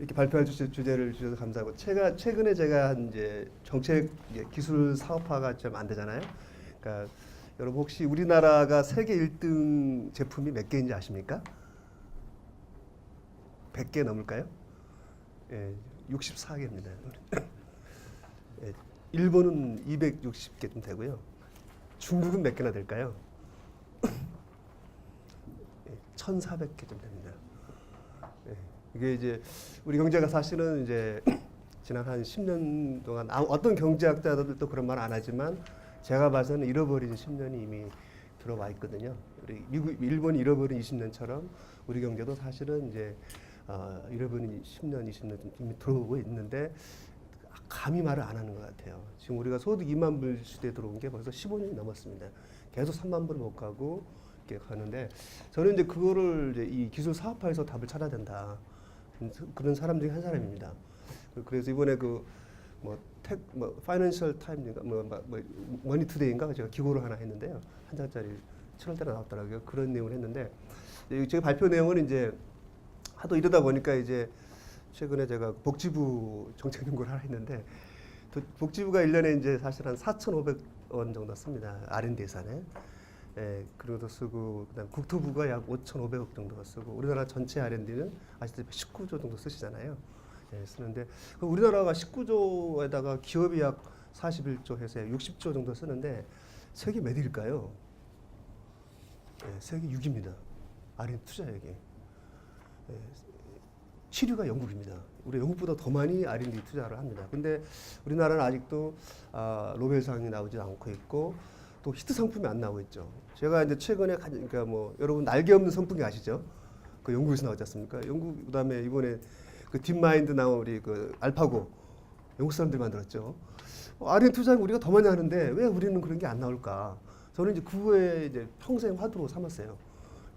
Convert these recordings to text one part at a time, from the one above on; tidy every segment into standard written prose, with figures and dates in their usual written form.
이렇게 발표할 주제를 주셔서 감사하고 최근에 제가 한 이제 정책 기술 사업화가 좀 안 되잖아요. 그러니까 여러분 혹시 우리나라가 세계 1등 제품이 몇 개인지 아십니까? 100개 넘을까요? 예, 64개입니다. 예, 일본은 260개쯤 되고요. 중국은 몇 개나 될까요? 1,400개쯤 됩니다. 예, 이게 이제 우리 경제가 사실은 이제 지난 한 10년 동안 어떤 경제학자들도 그런 말 안 하지만 제가 봐서는 잃어버린 10년이 이미 들어와 있거든요. 우리 일본이 잃어버린 20년처럼 우리 경제도 사실은 이제 잃어버린 10년, 20년 이미 들어오고 있는데 감히 말을 안 하는 것 같아요. 지금 우리가 소득 2만 불 시대에 들어온 게 벌써 15년이 넘었습니다. 계속 3만 불을 못 가고 이렇게 가는데 저는 이제 그거를 이제 이 기술 사업화에서 답을 찾아야 된다. 그런 사람 중에 한 사람입니다. 그래서 이번에 파이낸셜 타임인가 머니투데이인가 제가 기고를 하나 했는데요. 한 장짜리 7월달에 나왔더라고요. 그런 내용을 했는데 제가 발표 내용은 이제 하도 이러다 보니까 이제 최근에 제가 복지부 정책 연구를 하나 했는데 복지부가 1년에 이제 사실 한 4,500원 정도 씁니다. R&D 예산에. 예, 그런 쓰고 그다음 국토부가 약 5,500억 정도가 쓰고 우리나라 전체 R&D는 아시다시피 19조 정도 쓰시잖아요. 예, 쓰는데 우리나라가 19조에다가 기업이 약 41조 해서 60조 정도 쓰는데 세계 몇 위일까요? 예, 세계 6위입니다. R&D 투자액이. 예, 7위가 영국입니다. 우리 영국보다 더 많이 R&D 투자를 합니다. 근데 우리나라는 아직도 노벨상이 나오지 않고 있고 또 히트 상품이 안 나오고 있죠. 제가 이제 최근에 그러니까 뭐 여러분 날개 없는 선풍기 아시죠? 그 영국에서 나왔지 않습니까? 영국 그다음에 이번에 그 딥마인드 나온 우리 그 알파고 영국 사람들이 만들었죠. R&D 투자는 우리가 더 많이 하는데 왜 우리는 그런 게 안 나올까? 저는 이제 그거에 이제 평생 화두로 삼았어요.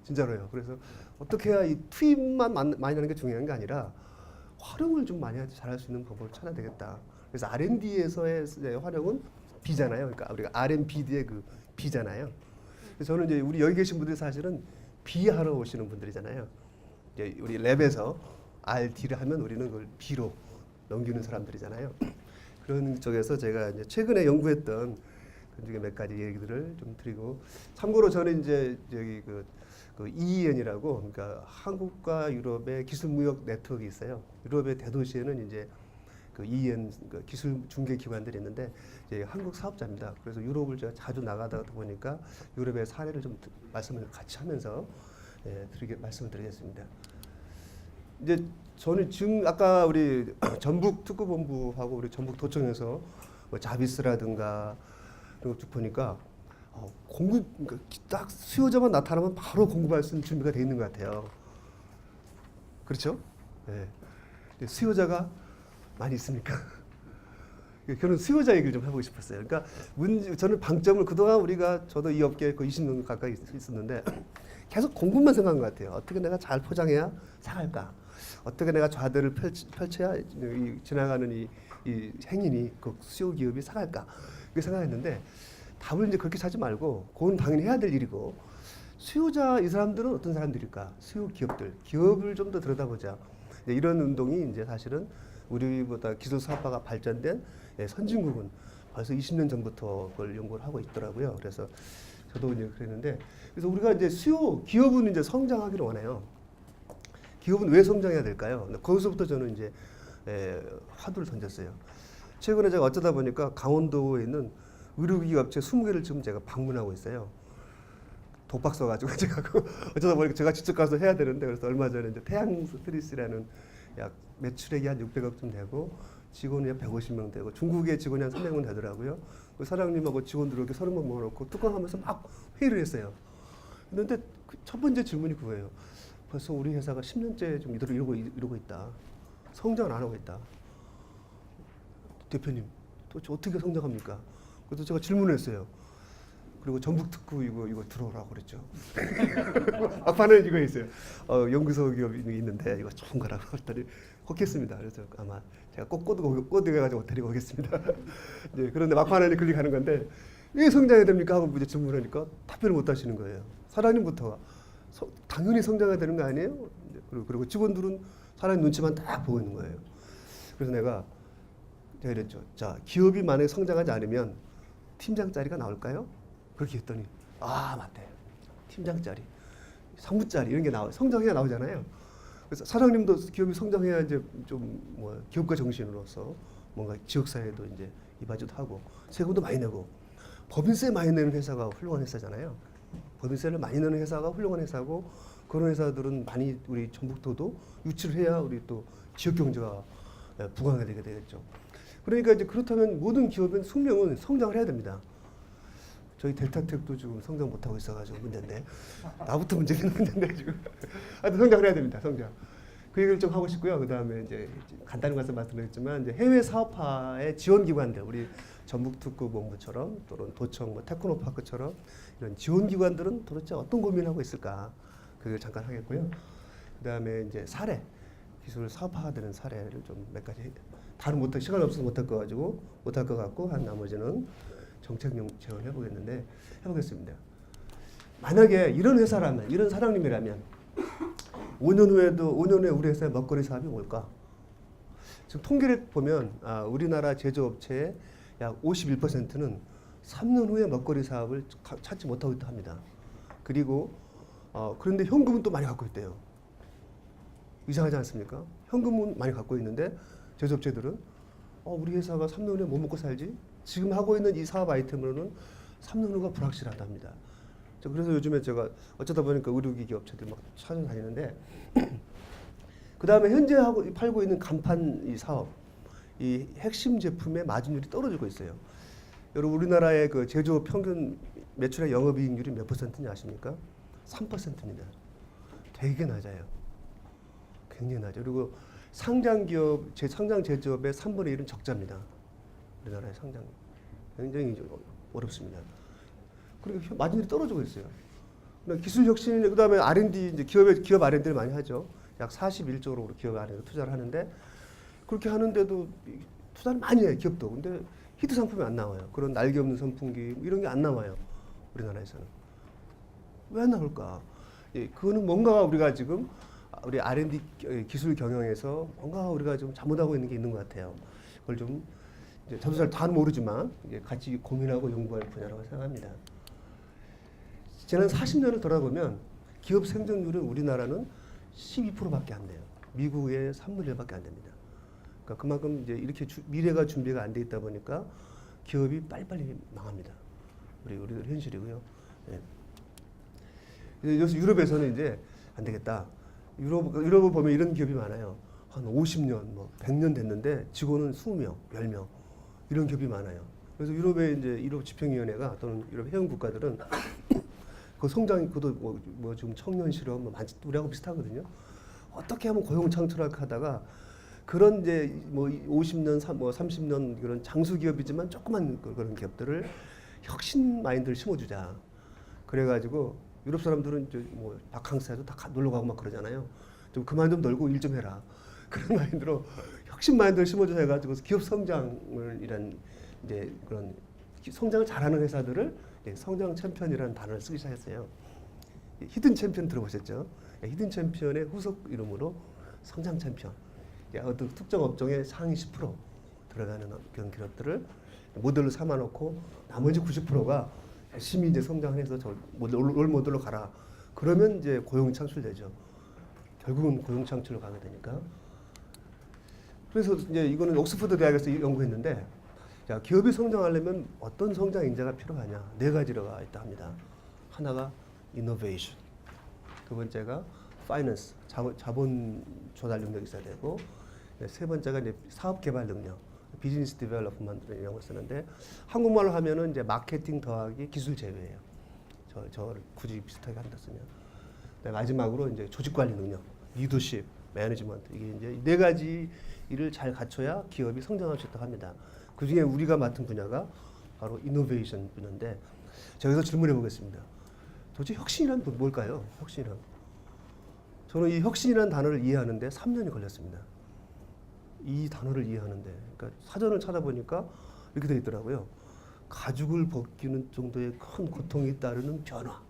진짜로요. 그래서 어떻게 해야 이 투입만 많이 하는 게 중요한 게 아니라 활용을 좀 많이 잘할 수 있는 방법을 찾아야 되겠다. 그래서 R&D에서의 활용은 B잖아요. 그러니까 우리가 R&B의 그 B잖아요. 그래서 저는 이제 우리 여기 계신 분들이 사실은 B 하러 오시는 분들이잖아요. 이제 우리 랩에서 R, D를 하면 우리는 그걸 B로 넘기는 사람들이잖아요. 그런 쪽에서 제가 이제 최근에 연구했던 그 중에 몇 가지 얘기들을 좀 드리고 참고로 저는 이제 여기 그 EEN이라고 그러니까 한국과 유럽의 기술 무역 네트워크가 있어요. 유럽의 대도시에는 이제 그 EEN 그 기술 중개 기관들이 있는데 이제 한국 사업자입니다. 그래서 유럽을 제가 자주 나가다 보니까 유럽의 사례를 좀 말씀을 같이 하면서 말씀을 드리겠습니다. 이제 저는 지금 아까 우리 전북 특구본부하고 우리 전북 도청에서 뭐 자비스라든가 이런 거 쭉 보니까 그러니까 딱 수요자만 나타나면 바로 공급할 수 있는 준비가 돼 있는 것 같아요. 그렇죠? 네. 수요자가 많이 있습니까? 그런 수요자 얘기를 좀 해보고 싶었어요. 그러니까 저는 방점을 그동안 우리가 저도 이 업계에 거의 20년 가까이 있었는데 계속 공급만 생각한 것 같아요. 어떻게 내가 잘 포장해야 사갈까? 어떻게 내가 좌대를 펼쳐야 지나가는 이 행인이 그 수요 기업이 사갈까? 그렇게 생각했는데 답을 이제 그렇게 찾지 말고 그건 당연히 해야 될 일이고 수요자 이 사람들은 어떤 사람들일까? 수요 기업을 좀 더 들여다보자. 이런 운동이 이제 사실은 우리보다 기술 사업화가 발전된 선진국은 벌써 20년 전부터 그걸 연구를 하고 있더라고요. 그래서 저도 이제 그랬는데 그래서 우리가 이제 기업은 이제 성장하기를 원해요. 기업은 왜 성장해야 될까요? 거기서부터 저는 이제 화두를 던졌어요. 최근에 제가 어쩌다 보니까 강원도에 있는 의료기기 업체 20개를 지금 제가 방문하고 있어요. 독박 써가지고 제가 어쩌다 보니까 제가 직접 가서 해야 되는데 그래서 얼마 전에 이제 태양스트리스라는 약 매출액이 한 600억쯤 되고 직원이 한 150명 되고 중국의 직원이 한 300명 되더라고요. 그 사장님하고 직원들 이렇게 30명 모아놓고 뚜껑하면서 막 회의를 했어요. 그런데 첫 번째 질문이 그거예요. 벌써 우리 회사가 10년째 좀 이러고 있다. 성장을 안 하고 있다. 대표님, 도대체 어떻게 성장합니까? 그래서 제가 질문을 했어요. 그리고 전북 특구 이거 들어오라고 그랬죠. 막판에 이거 있어요. 연구소 기업이 있는데 이거 좋은 거라고 했더니 혹했습니다. 그래서 아마 제가 꼭 꼬드겨가지고 데리고 오겠습니다. 네, 그런데 막판에 클릭하는 건데 왜 성장해야 됩니까? 하고 이제 질문하니까 답변을 못 하시는 거예요. 사장님부터가 당연히 성장해야 되는 거 아니에요? 그리고 직원들은 사람의 눈치만 딱 보고 있는 거예요. 그래서 내가 이랬죠. 자, 기업이 만약에 성장하지 않으면 팀장 자리가 나올까요? 그렇게 했더니 맞대. 팀장 자리, 상무 자리 이런 게 성장해야 나오잖아요. 그래서 사장님도 기업이 성장해야 이제 좀 뭐 기업가 정신으로서 뭔가 지역사회도 이제 이바지도 하고 세금도 많이 내고 법인세 많이 내는 회사가 훌륭한 회사잖아요. 법인세를 많이 내는 회사가 훌륭한 회사고 그런 회사들은 많이 우리 전북도도 유치를 해야 우리 또 지역 경제가 부강하게 되게 되겠죠. 그러니까 이제 그렇다면 모든 기업은 숙명은 성장을 해야 됩니다. 저희 델타텍도 지금 성장 못하고 있어가지고 문제인데 나부터 문제는 문제인데 지금 하여튼 성장을 해야 됩니다. 성장. 그 얘기를 좀 하고 싶고요. 그 다음에 이제 간단히 말씀드렸지만 이제 해외 사업화의 지원 기관들 우리 전북특구본부처럼 또는 도청, 뭐 테크노파크처럼 이런 지원 기관들은 도대체 어떤 고민을 하고 있을까? 그걸 잠깐 하겠고요. 그 다음에 이제 사례 기술 사업화되는 사례를 좀 몇 가지 다른 못할 시간 없어서 못할 것 같고 한 나머지는 정책용 제언해 보겠습니다. 만약에 이런 회사라면 이런 사장님이라면 5년 후에 우리 회사의 먹거리 사업이 뭘까? 지금 통계를 보면 우리나라 제조업체의 약 51%는 3년 후에 먹거리 사업을 찾지 못하고 있다 합니다. 그리고 그런데 현금은 또 많이 갖고 있대요. 이상하지 않습니까? 현금은 많이 갖고 있는데 제조업체들은 우리 회사가 3년 후에 뭐 먹고 살지? 지금 하고 있는 이 사업 아이템으로는 3년 후가 불확실하답니다. 그래서 요즘에 제가 어쩌다 보니까 의료기기 업체들 막 찾아다니는데 그 다음에 현재 팔고 있는 간판 이 사업 이 핵심 제품의 마진율이 떨어지고 있어요. 여러분 우리나라의 그 제조업 평균 매출의 영업이익률이 몇 %인지 아십니까? 3%입니다. 되게 낮아요. 굉장히 낮아요. 그리고 상장 제조업의 3분의 1은 적자입니다. 우리나라의 상장 굉장히 어렵습니다. 그리고 마진율이 떨어지고 있어요. 기술 혁신, 그다음에 R&D 이제 기업 R&D를 많이 하죠. 약 41조로 기업 R&D 투자를 하는데 그렇게 하는데도 투자를 많이 해요. 기업도. 근데 히트 상품이 안 나와요. 그런 날개 없는 선풍기 이런 게 안 나와요. 우리나라에서는 왜 안 나올까? 그거는 뭔가 우리가 지금 우리 R&D 기술 경영에서 뭔가 우리가 좀 잘못하고 있는 게 있는 것 같아요. 그걸 좀 저도 잘 다 모르지만 같이 고민하고 연구할 분야라고 생각합니다. 지난 40년을 돌아보면 기업 생존율은 우리나라는 12%밖에 안 돼요. 미국의 3분의 1밖에 안 됩니다. 그러니까 그만큼 이제 이렇게 미래가 준비가 안 돼 있다 보니까 기업이 빨리빨리 망합니다. 우리들 현실이고요. 그래서 유럽에서는 이제 안 되겠다. 유럽을 보면 이런 기업이 많아요. 한 50년, 뭐 100년 됐는데 직원은 20명, 10명 이런 기업이 많아요. 그래서 유럽의 이제 유럽 집행위원회가 또는 유럽 회원 국가들은 그 성장 그도 뭐 지금 청년 실업 우리하고 비슷하거든요. 어떻게 하면 고용 창출을 하다가 그런 이제 뭐 50년, 뭐 30년 그런 장수 기업이지만 조그만 그런 기업들을 혁신 마인드를 심어주자. 그래가지고 유럽 사람들은 이제 뭐 바캉스에도 다 놀러 가고 막 그러잖아요. 좀 그만 좀 놀고 일 좀 해라. 그런 마인드로 혁신 마인드를 심어주자 해가지고 기업 성장을 이런 이제 그런 성장을 잘하는 회사들을 성장 챔피언이라는 단어를 쓰기 시작했어요. 히든 챔피언 들어보셨죠? 히든 챔피언의 후속 이름으로 성장 챔피언. 어떤 특정 업종의 상위 10% 들어가는 그런 기업들을 모델로 삼아놓고 나머지 90%가 열심히 이제 성장해서 롤 모델로 가라. 그러면 이제 고용 창출되죠. 결국은 고용 창출로 가게 되니까. 그래서 이제 이거는 옥스퍼드 대학에서 연구했는데, 자, 기업이 성장하려면 어떤 성장 인재가 필요하냐? 4가지가 있다 합니다. 하나가 innovation, 두 번째가 finance, 자본 조달 능력이 있어야 되고, 세 번째가 이제 사업 개발 능력, 비즈니스 디벨롭먼트 이런 걸 쓰는데 한국말로 하면은 이제 마케팅 더하기 기술 제휴예요. 저를 굳이 비슷하게 한다 쓰면. 마지막으로 이제 조직 관리 능력, 리더십, 매니지먼트 이게 이제 4가지 일을 잘 갖춰야 기업이 성장할 수 있다고 합니다. 그 중에 우리가 맡은 분야가 바로 이노베이션 분야인데 저기서 질문해 보겠습니다. 도대체 혁신이란 뭘까요? 혁신이란. 저는 이 혁신이라는 단어를 이해하는데 3년이 걸렸습니다. 이 단어를 이해하는데, 그러니까 사전을 찾아보니까 이렇게 되어 있더라고요. 가죽을 벗기는 정도의 큰 고통이 따르는 변화.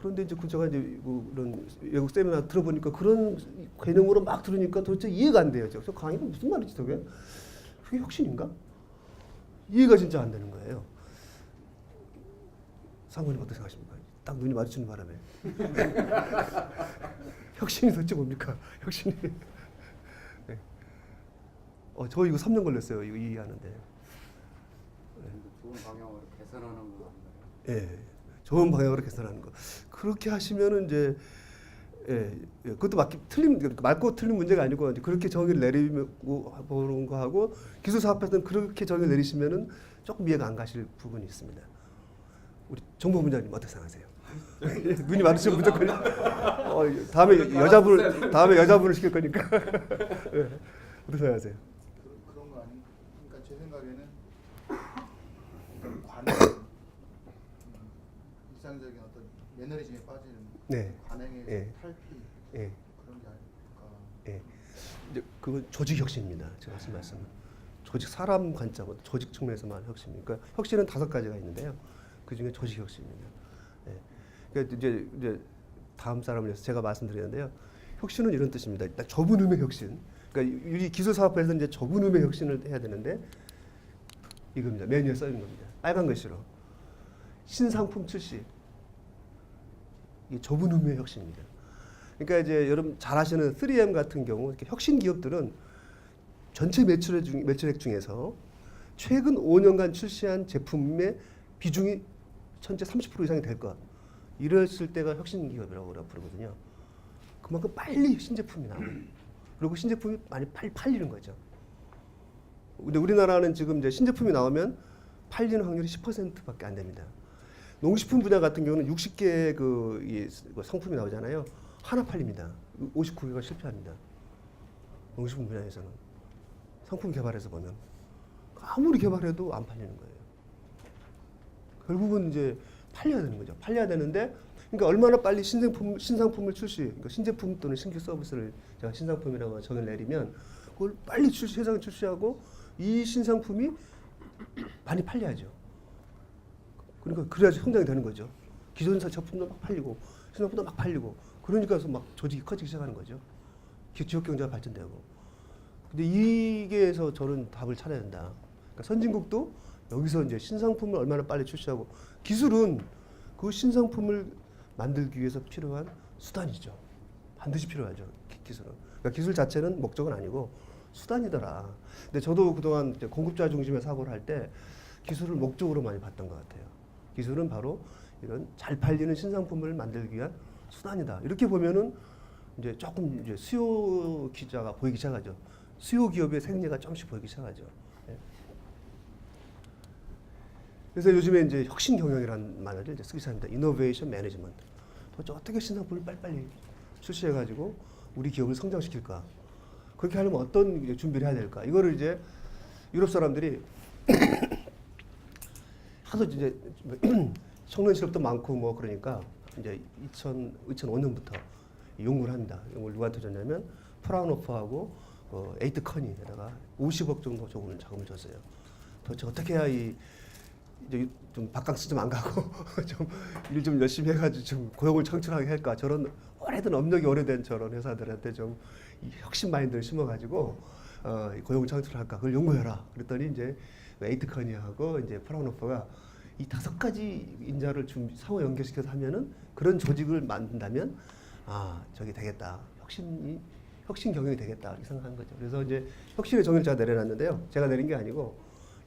그런데 이제 제가 이제 뭐 이런 외국 세미나 들어보니까 그런 개념으로 막 들으니까 도대체 이해가 안 돼요. 저 강의가 무슨 말이지 저게? 그게 혁신인가? 이해가 진짜 안 되는 거예요. 상무님 어떻게 생각하십니까? 딱 눈이 마주치는 바람에 혁신이 도대체 뭡니까? 혁신이 네. 저 이거 3년 걸렸어요. 이거 이해하는데. 좋은 방향으로 개선하는 거 같나요? 예, 좋은 방향으로 개선하는 거. 그렇게 하시면은 이제 그것도 맑고 틀린 문제가 아니고 이제 그렇게 정의를 내리고 보는 거 하고 기술 사업에서는 그렇게 정의를 내리시면은 조금 이해가 안 가실 부분이 있습니다. 우리 정보부장님 어떻게 생각하세요? 눈이 마주치면 무조건 다음에 여자분을 시킬 거니까 어떻게 생각하세요? 그런 거 아니? 그러니까 제 생각에는 관행, 일상적인 어떤 매너리즘에 빠지는 관행의 탈피 그런 게 아닐까. 이제 그건 조직 혁신입니다. 제가 하신 말씀은 조직 사람 관점, 조직 측면에서만 혁신입니다. 그러니까 혁신은 5가지가 있는데요. 그 중에 조직 혁신입니다. 그러니까 이제 다음 사람을 위해서 제가 말씀드리는데요. 혁신은 이런 뜻입니다. 일단 좁은 의미의 혁신. 그러니까 우리 기술 사업에서 이제 좁은 의미의 혁신을 해야 되는데 이겁니다. 메뉴에 써 있는 겁니다. 빨간 글씨로 신상품 출시. 이게 좁은 의미의 혁신입니다. 그러니까 이제 여러분 잘 아시는 3M 같은 경우 이렇게 혁신 기업들은 전체 매출액 중에서 최근 5년간 출시한 제품의 비중이 전체 30% 이상이 될 것. 이랬을 때가 혁신 기업이라고 부르거든요. 그만큼 빨리 신제품이 나와요. 그리고 신제품이 많이 팔리는 거죠. 근데 우리나라는 지금 이제 신제품이 나오면 팔리는 확률이 10%밖에 안 됩니다. 농식품 분야 같은 경우는 60개 그 상품이 나오잖아요. 하나 팔립니다. 59개가 실패합니다. 농식품 분야에서는 상품 개발해서 보면 아무리 개발해도 안 팔리는 거예요. 결국은 이제 팔려야 되는 거죠. 팔려야 되는데, 그러니까 얼마나 빨리 신상품을 그러니까 신제품 또는 신규 서비스를 제가 신상품이라고 정의를 내리면 그걸 빨리 세상에 출시하고 이 신상품이 많이 팔려야죠. 그러니까 그래야지 성장이 되는 거죠. 기존 제품도 막 팔리고 신상품도 막 팔리고 그러니까 막 조직이 커지기 시작하는 거죠. 지역 경제가 발전되고. 근데 이게서 저는 답을 찾아야 된다. 그러니까 선진국도 여기서 이제 신상품을 얼마나 빨리 출시하고 기술은 그 신상품을 만들기 위해서 필요한 수단이죠. 반드시 필요하죠. 기술은. 그러니까 기술 자체는 목적은 아니고 수단이더라. 근데 저도 그동안 이제 공급자 중심의 사고를 할 때 기술을 목적으로 많이 봤던 것 같아요. 기술은 바로 이런 잘 팔리는 신상품을 만들기 위한 수단이다. 이렇게 보면은 이제 조금 이제 수요 기자가 보이기 시작하죠. 수요 기업의 생리가 조금씩 보이기 시작하죠. 그래서 요즘에 이제 혁신 경영이라는 말을 이제 쓰기 시작합니다. 이노베이션 매니지먼트. 도대체 어떻게 신상품을 빨리빨리 출시해가지고 우리 기업을 성장시킬까? 그렇게 하려면 어떤 준비를 해야 될까? 이거를 이제 유럽 사람들이 하도 이제 청년 실업도 많고 뭐 그러니까 이제 2005년부터 연구를 합니다. 연구를 누구한테 줬냐면 프라운호프하고 에이트 커니에다가 50억 정도 자금을 줬어요. 도대체 어떻게 해야 이제 좀 바캉스 좀 안 가고 좀 일 좀 열심히 해가지고 좀 고용을 창출하게 할까? 저런 업력이 오래된 저런 회사들한테 좀 이 혁신 마인드를 심어가지고 고용 창출할까? 그걸 연구해라. 그랬더니 이제 에이트 커니하고 이제 프라운호프가 이 5가지 인자를 상호 연결시켜서 하면은 그런 조직을 만든다면 저기 되겠다. 혁신 경영이 되겠다. 이렇게 생각한 거죠. 그래서 이제 혁신의 정의를 제가 내려놨는데요. 제가 내린 게 아니고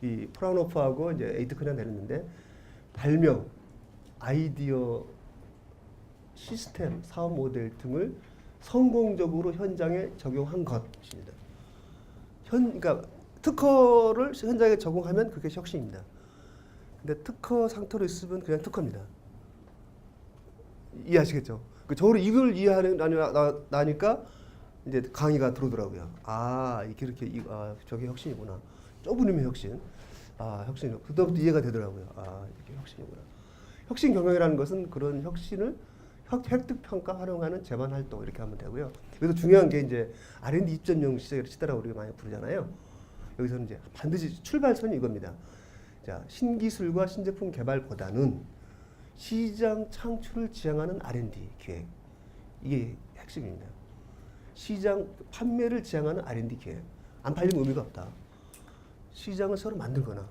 이 프라운호프하고 이제 에이트크가 내렸는데 발명, 아이디어, 시스템, 사업 모델 등을 성공적으로 현장에 적용한 것입니다. 그러니까 특허를 현장에 적용하면 그게 혁신입니다. 근데 특허 상태로 있으면 그냥 특허입니다. 이해하시겠죠? 저를 이걸 나니까 이제 강의가 들어오더라고요. 이렇게 저게 혁신이구나. 좁은 의미의 혁신. 혁신. 그때부터 이해가 되더라고요. 이게 혁신이구나. 혁신 경영이라는 것은 그런 혁신을 획득 평가 활용하는 제반 활동 이렇게 하면 되고요. 여기서 중요한 게 이제 R&D 입전용 시대라고 우리가 많이 부르잖아요. 여기서는 이제 반드시 출발선이 이겁니다. 자, 신기술과 신제품 개발보다는 시장 창출을 지향하는 R&D 기획. 이게 핵심입니다. 시장 판매를 지향하는 R&D 기획. 안 팔리면 의미가 없다. 시장을 새로 만들거나,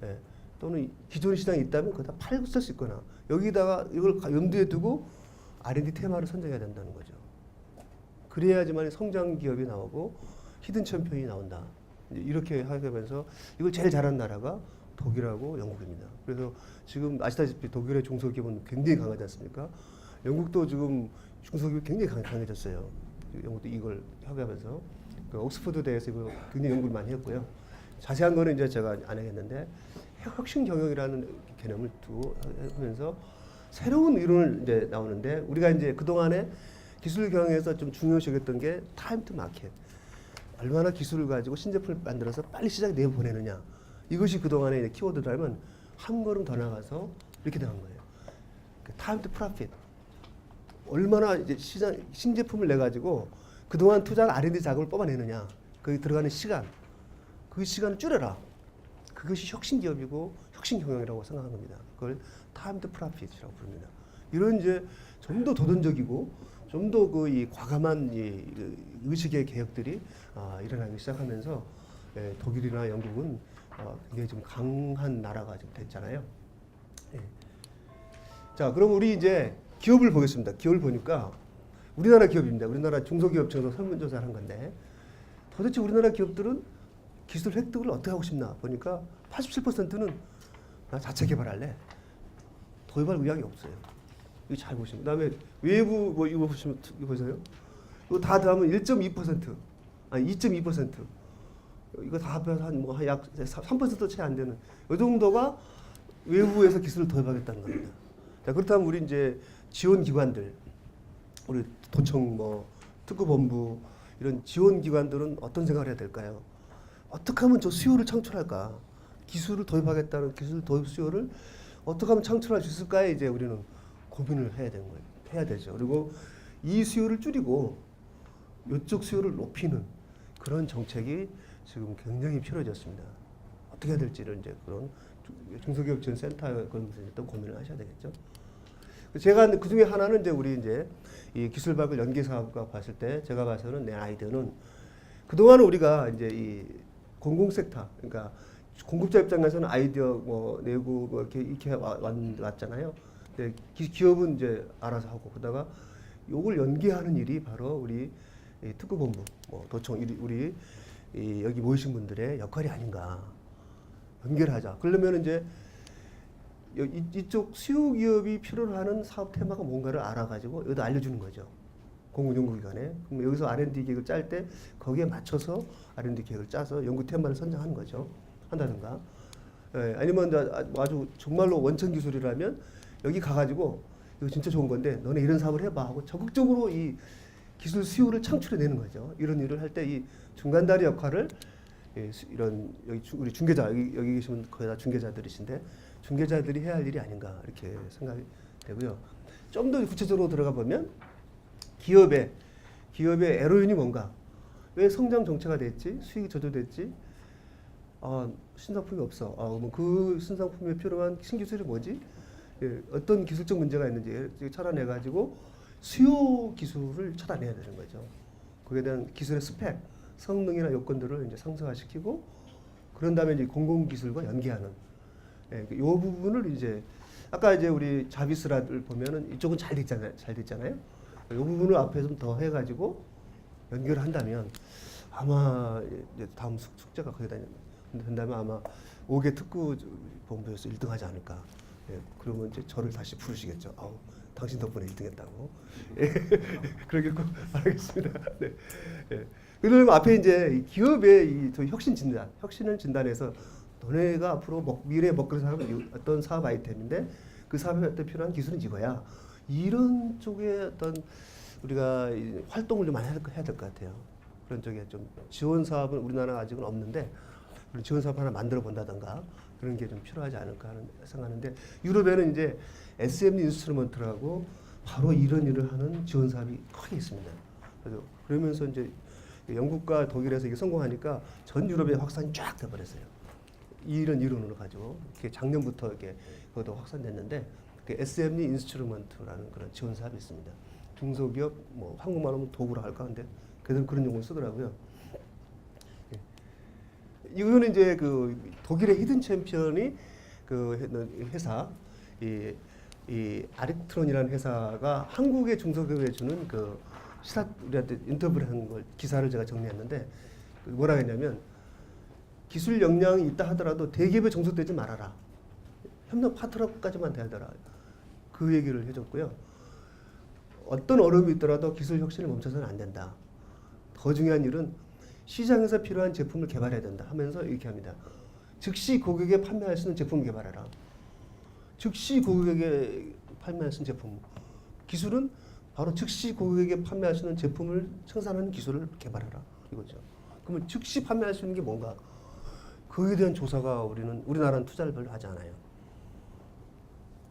예, 또는 기존의 시장이 있다면 그거 다 팔고 쓸 수 있거나, 여기다가 이걸 염두에 두고 R&D 테마를 선정해야 된다는 거죠. 그래야지만 성장 기업이 나오고 히든 챔피언이 나온다. 이렇게 하면서 이걸 제일 잘하는 나라가 독일하고 영국입니다. 그래서 지금 아시다시피 독일의 중소기업은 굉장히 강하지 않습니까? 영국도 지금 중소기업이 굉장히 강해졌어요. 영국도 이걸 협의하면서 그 옥스퍼드 대에서 이거 굉장히 연구를 많이 했고요. 자세한 거는 이제 제가 안 하겠는데 혁신 경영이라는 개념을 두고 하면서 새로운 이론을 이제 나오는데, 우리가 이제 그 동안에 기술 경영에서 좀 중요시했던 게 타임 투 마켓. 얼마나 기술을 가지고 신제품을 만들어서 빨리 시장에 내보내느냐. 이것이 그동안의 키워드라면 한 걸음 더 나가서 이렇게 나간 거예요. 타임 투 프로핏. 얼마나 이제 시장 신제품을 내 가지고 그동안 투자한 R&D 자금을 뽑아내느냐. 거기 들어가는 시간. 그 시간을 줄여라. 그것이 혁신 기업이고 혁신 경영이라고 생각하는 겁니다. 그걸 타임 투 프로핏이라고 부릅니다. 이런 이제 좀 더 도전적이고 좀 더 그 이 과감한 이 의식의 개혁들이 일어나기 시작하면서, 예, 독일이나 영국은 굉장히 좀 강한 나라가 좀 됐잖아요. 예. 자, 그럼 우리 이제 기업을 보겠습니다. 기업을 보니까 우리나라 기업입니다. 우리나라 중소기업청에서 설문조사를 한 건데, 도대체 우리나라 기업들은 기술 획득을 어떻게 하고 싶나 보니까 87%는 나 자체 개발할래. 도입할 의향이 없어요. 이거 잘 보시면. 그다음에 외부 뭐 이거 보시면 이거 보세요. 이거 다 더하면 1.2%, 아니 2.2%. 이거 다 합해서 한뭐약 3%도 채 안 되는 이 정도가 외부에서 기술을 도입하겠다는 겁니다. 자, 그렇다면 우리 이제 지원 기관들, 우리 도청 뭐 특구본부 이런 지원 기관들은 어떤 생각을 해야 될까요? 어떻게 하면 저 수요를 창출할까? 기술을 도입하겠다는 기술 도입 수요를 어떻게 하면 창출할 수 있을까에 이제 우리는 고민을 해야 되는 거예요. 해야 되죠. 그리고 이 수요를 줄이고 이쪽 수요를 높이는 그런 정책이 지금 굉장히 필요해졌습니다. 어떻게 해야 될지를 이제 그런 중소기업 지원 센터에 그런 또 고민을 하셔야 되겠죠. 제가 그 중에 하나는 이제 우리 이제 이 기술 발굴 연계 사업과 봤을 때 제가 봐서는 내 아이디어는 그동안 우리가 이제 이 공공 섹터, 그러니까 공급자 입장에서는 아이디어 뭐 내고 뭐 이렇게 왔잖아요. 근데 기업은 이제 알아서 하고, 그러다가 요걸 연계하는 일이 바로 우리 특구본부, 뭐 도청 우리 여기 모이신 분들의 역할이 아닌가. 연결하자. 그러면 이제 이쪽 수요 기업이 필요로 하는 사업 테마가 뭔가를 알아가지고 여기다 알려주는 거죠. 공공연구기관에. 그럼 여기서 R&D 계획을 짤 때 거기에 맞춰서 R&D 계획을 짜서 연구 테마를 선정하는 거죠. 한다든가. 예, 아니면 아주 정말로 원천 기술이라면 여기 가가지고 이거 진짜 좋은 건데 너네 이런 사업을 해봐 하고 적극적으로 이 기술 수요를 창출해내는 거죠. 이런 일을 할 때 이 중간다리 역할을 이런 여기 우리 중개자 여기 계시면 거의 다 중개자들이신데 중개자들이 해야 할 일이 아닌가 이렇게 생각이 되고요. 좀 더 구체적으로 들어가 보면 기업의 애로윤이 뭔가, 왜 성장 정체가 됐지, 수익이 저조됐지, 신상품이 없어. 그러면 그 신상품에 필요한 신기술이 뭐지? 예, 어떤 기술적 문제가 있는지 찾아내 가지고 수요 기술을 찾아내야 되는 거죠. 거기에 대한 기술의 스펙, 성능이나 요건들을 이제 상승화시키고, 그런 다음에 이제 공공 기술과 연계하는, 예, 이 부분을 이제 아까 이제 우리 자비스라를 보면은 이쪽은 잘 됐잖아요. 이 부분을 앞에 좀 더 해가지고 연결을 한다면 아마 이제 다음 숙제가 거기다 된다면 아마 5개 특구 본부에서 1등하지 않을까. 예, 그러면 이제 저를 다시 부르시겠죠. 당신 덕분에 1등했다고. 예, 그러길 꼭 바라겠습니다. 네. 예. 그러면 앞에 이제 기업의 이 혁신 진단, 혁신을 진단해서 너네가 앞으로 미래에 먹거리 사업은 어떤 사업 아이템인데 그 사업에 필요한 기술은 이거야. 이런 쪽에 어떤 우리가 활동을 좀 많이 해야 될 것 같아요. 그런 쪽에 좀 지원 사업은 우리나라 아직은 없는데 그런 지원 사업 하나 만들어 본다던가 그런 게 좀 필요하지 않을까 하는 생각하는데, 유럽에는 이제 SM 인스트루먼트라고 바로 이런 일을 하는 지원 사업이 크게 있습니다. 그래서 그러면서 이제 영국과 독일에서 이게 성공하니까 전 유럽에 확산이 쫙 돼버렸어요. 이런 이론으로 가지고 이렇게 작년부터 이렇게 그것도 확산됐는데, 그 SME 인스트루먼트라는 그런 지원 사업이 있습니다. 중소기업 뭐 한국말 하면 도구라 할까 근데 그들 그런 용어를 쓰더라고요. 예. 이거는 이제 그 독일의 히든 챔피언이 그 회사 이 아리트론이라는 회사가 한국의 중소기업에 주는 그 시사 우리한테 인터뷰를 한 걸 기사를 제가 정리했는데 뭐라 했냐면 기술 역량이 있다 하더라도 대기업에 종속되지 말아라. 협력 파트너까지만 되더라. 그 얘기를 해줬고요. 어떤 어려움이 있더라도 기술 혁신을 멈춰서는 안 된다. 더 중요한 일은 시장에서 필요한 제품을 개발해야 된다 하면서 이렇게 합니다. 즉시 고객에 판매할 수 있는 제품을 개발해라. 즉시 고객에게 판매할 수 있는 제품. 기술은 바로 즉시 고객에게 판매할 수 있는 제품을 생산하는 기술을 개발해라. 이거죠. 그러면 즉시 판매할 수 있는 게 뭔가? 그에 대한 조사가 우리나라는 투자를 별로 하지 않아요.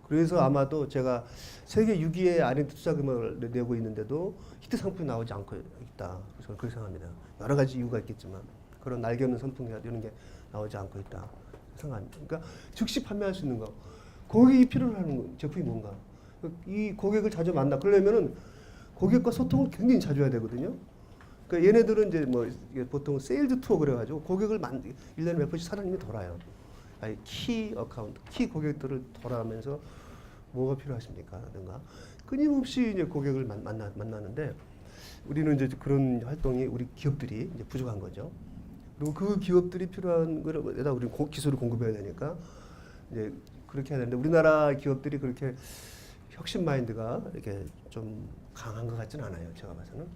그래서 아마도 제가 세계 6위의 R&D 투자금을 내고 있는데도 히트 상품이 나오지 않고 있다. 저는 그렇게 생각합니다. 여러 가지 이유가 있겠지만 그런 날개 없는 선풍기나 이런 게 나오지 않고 있다 생각합니다. 그러니까 즉시 판매할 수 있는 거. 고객이 필요로 하는 제품이 뭔가. 이 고객을 자주 만나. 그러려면은 고객과 소통을 굉장히 자주 해야 되거든요. 그러니까 얘네들은 이제 뭐 보통 세일즈 투어 그래가지고 고객을 1년에 몇 번씩 사장님이 돌아요. 아니, 키 어카운트, 키 고객들을 돌아가면서 뭐가 필요하십니까? 라든가 끊임없이 이제 고객을 만나는데 우리는 이제 그런 활동이 우리 기업들이 이제 부족한 거죠. 그리고 그 기업들이 필요한 거에다 우리 기술을 공급해야 되니까 이제 그렇게 해야 되는데 우리나라 기업들이 그렇게 혁신 마인드가 이렇게 좀 강한 것 같지는 않아요. 제가 봐서는.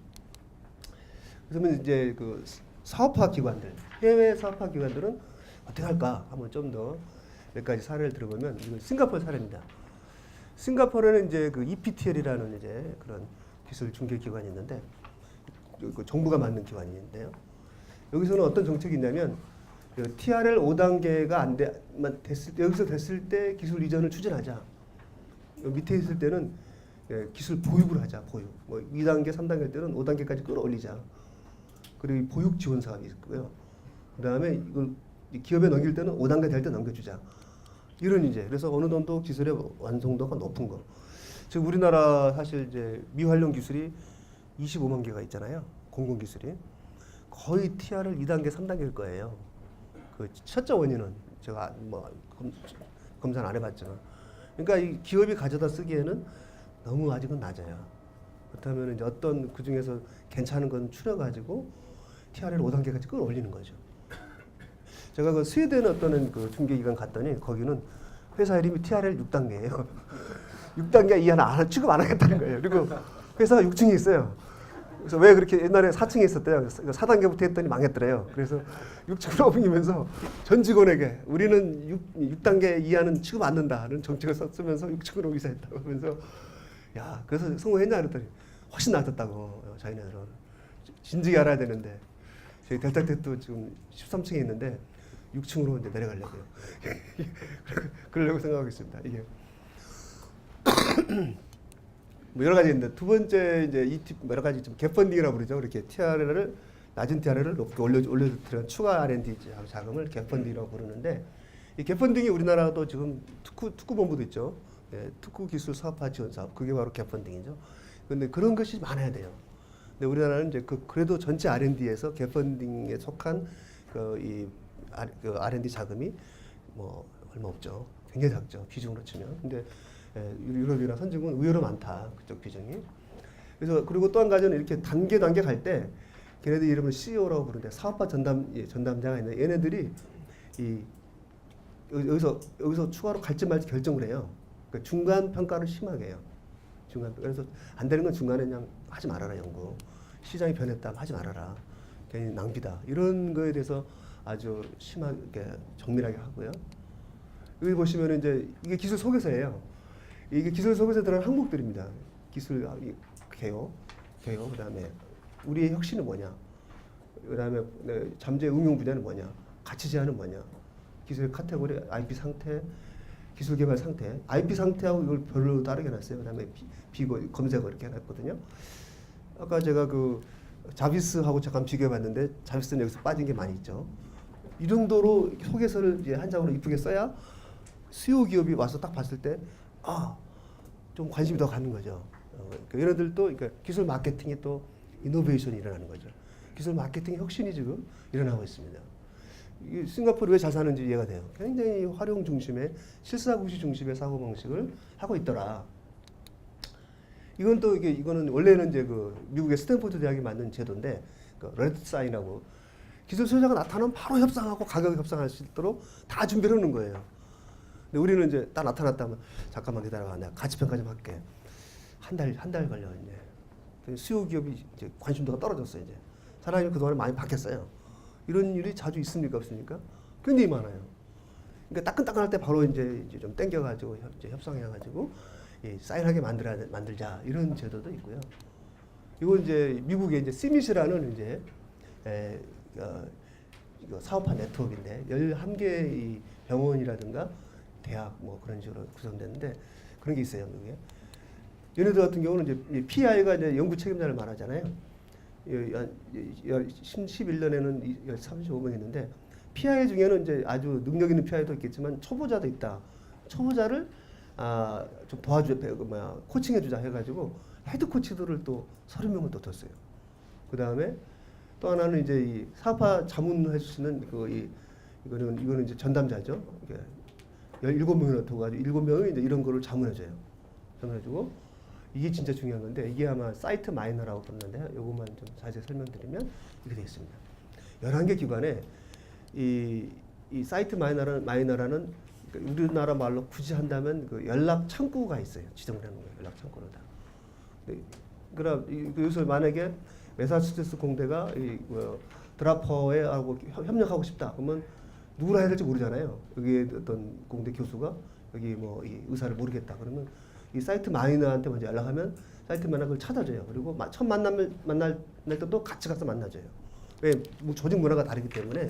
그러면 이제 그 사업화 기관들, 해외 사업화 기관들은 어떻게 할까? 한번 좀 더 몇 가지 사례를 들어보면 이거 싱가포르 사례입니다. 싱가포르에는 이제 그 EPTL이라는 이제 그런 기술 중개 기관이 있는데 그 정부가 만든 기관인데요. 여기서는 어떤 정책이 있냐면 TRL 5단계가 여기서 됐을 때 기술 이전을 추진하자. 밑에 있을 때는 기술 보육을 하자. 보육. 뭐 2단계, 3단계 때는 5단계까지 끌어올리자. 그리고 보육 지원 사업이 있고요. 그다음에 이걸 기업에 넘길 때는 5단계 될 때 넘겨주자. 이런 이제 그래서 어느 정도 기술의 완성도가 높은 거. 즉 우리나라 사실 이제 미활용 기술이 25만 개가 있잖아요. 공공 기술이 거의 TR을 2단계, 3단계일 거예요. 그 첫째 원인은 제가 뭐 검사는 안 해봤지만, 그러니까 이 기업이 가져다 쓰기에는 너무 아직은 낮아요. 그렇다면 이제 어떤 그 중에서 괜찮은 건 추려가지고 TRL 5단계까지 끌어올리는 거죠. 제가 그 스웨덴 어떤 그 중개기관 갔더니 거기는 회사 이름이 TRL 6단계예요. 6단계 이하는 취급 안 하겠다는 거예요. 그리고 회사가 6층에 있어요. 그래서 왜 그렇게 옛날에 4층에 있었대요. 4단계부터 했더니 망했더래요. 그래서 6층으로 옮기면서 전 직원에게 우리는 6단계 이하는 취급 안 한다는 정책을 쓰면서 6층으로 옮기자 했다고 하면서 야, 그래서 성공했냐 그랬더니 훨씬 낫았다고 자기네들은. 진즉에 알아야 되는데 저희 델타텍도 지금 13층에 있는데 6층으로 이제 내려가려고요. 그러려고 생각하고 있습니다. 이게 뭐 여러 가지 있는데 두 번째 이제 이 팁 여러 가지 좀 갭펀딩이라고 부르죠. 이렇게 TRL을 낮은 TRL을 높게 올려드리는 추가 R&D 자금을 갭펀딩이라고 부르는데 이 갭펀딩이 우리나라도 지금 특구본부도 있죠. 예, 특구 기술 사업화 지원 사업 그게 바로 갭펀딩이죠. 그런데 그런 것이 많아야 돼요. 근데 우리나라는 이제 그래도 전체 R&D에서 갭펀딩에 속한 그 R&D 자금이 뭐 얼마 없죠. 굉장히 작죠. 비중으로 치면. 근데 유럽이나 선진국은 의외로 많다. 그쪽 비중이. 그래서 그리고 또 한 가지는 이렇게 단계 갈 때 걔네들 이름을 CEO라고 부르는데 사업화 전담자가 있는데 얘네들이 여기서 추가로 갈지 말지 결정을 해요. 그러니까 중간 평가를 심하게 해요. 그래서 안 되는 건 중간에 그냥 하지 말아라 연구. 시장이 변했다 하지 말아라. 괜히 낭비다. 이런 거에 대해서 아주 심하게 정밀하게 하고요. 여기 보시면 이제 이게 기술 소개서예요. 이게 기술 소개서에 들어간 항목들입니다. 기술 개요, 그다음에 우리의 혁신은 뭐냐, 그다음에 잠재 응용 분야는 뭐냐, 가치 제한은 뭐냐, 기술 카테고리, IP 상태, 기술 개발 상태, IP 상태하고 이걸 별로 다르게 놨어요. 그다음에 비고 검색어 이렇게 해놨거든요. 아까 제가 그 자비스하고 잠깐 비교해봤는데 자비스는 여기서 빠진 게 많이 있죠. 이 정도로 소개서를 이제 한 장으로 이쁘게 써야 수요 기업이 와서 딱 봤을 때 좀 관심이 더 가는 거죠. 그러니까 얘네들도 그러니까 기술 마케팅이 또 이노베이션이 일어나는 거죠. 기술 마케팅 혁신이 지금 일어나고 있습니다. 이 싱가포르 왜 잘 사는지 이해가 돼요. 굉장히 활용 중심의 실사구시 중심의 사고 방식을 하고 있더라. 이건 또 이거는 원래는 이제 그 미국의 스탠포드 대학이 만든 제도인데 그 레드 사인하고 기술 수요자가 나타나면 바로 협상하고 가격 협상할 수 있도록 다 준비를 하는 거예요. 근데 우리는 이제 딱 나타났다면 잠깐만 기다려봐, 내가 가치 평가 좀 할게. 한 달 걸려 이제. 수요 기업이 이제 관심도가 떨어졌어요 이제. 사람이 그동안에 많이 바뀌었어요. 이런 일이 자주 있습니까 없습니까? 굉장히 많아요. 그러니까 따끈따끈할 때 바로 이제 좀 땡겨가지고 이제 협상해가지고 사인하게 만들자 이런 제도도 있고요. 이거 이제 미국의 이제 시밋이라는 이제 이거 사업화 네트워크인데 11개의 이 병원이라든가 대학 뭐 그런 식으로 구성됐는데 그런 게 있어요 미국에. 얘네들 같은 경우는 이제 PI가 이제 연구 책임자를 말하잖아요. 11년에는 35명 있는데 PI 중에는 이제 아주 능력 있는 PI도 있겠지만 초보자도 있다. 초보자를 좀 코칭해주자 해가지고 헤드 코치들을 또 30명을 또 뒀어요. 그 다음에 또 하나는 이제 이 사업화 자문해 주시는 이거는 이제 전담자죠. 17명이나 둬가지고 7명이 이제 이런 거를 자문해줘요. 자문해주고 이게 진짜 중요한 건데 이게 아마 사이트 마이너라고 부르는데 요것만 좀 자세히 설명드리면 이렇게 되어 있습니다. 11개 기관에 이 사이트 마이너라는 그러니까 우리나라 말로 굳이 한다면 그 연락 창구가 있어요. 지정을 하는 거예요. 연락 창구를 다. 그럼 여기서 만약에 매사추세츠 공대가 드라퍼에 하고 협력하고 싶다. 그러면 누구랑 해야 될지 모르잖아요. 여기 어떤 공대 교수가 여기 뭐 이 의사를 모르겠다. 그러면 이 사이트 마이너한테 먼저 연락하면 사이트 마이너가 그걸 찾아줘요. 그리고 첫 만날 때도 같이 가서 만나줘요. 왜? 조직 문화가 다르기 때문에